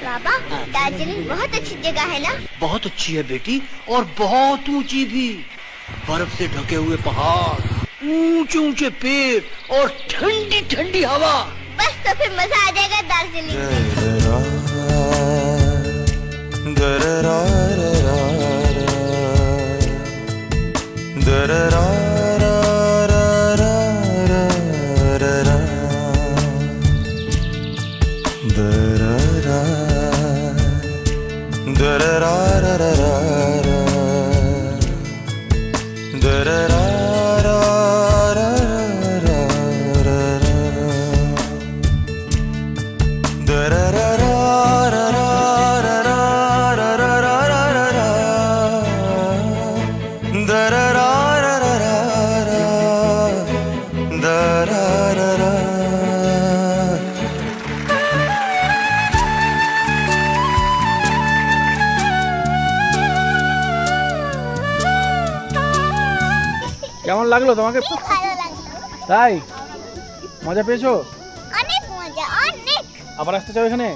बाबा, दार्जिलिंग बहुत अच्छी जगह है ना? बहुत अच्छी है बेटी, और बहुत ऊंची भी। बर्फ से ढके हुए पहाड़, ऊंचे ऊंचे पेड़ और ठंडी ठंडी हवा। बस तो फिर मजा आ जाएगा दार्जिलिंग। কেমন লাগলো তোমাকে? ভালো লাগলো। তাই? মজা পেয়েছো? অনেক মজা, অনেক। আবার আসতে চাও এখানে?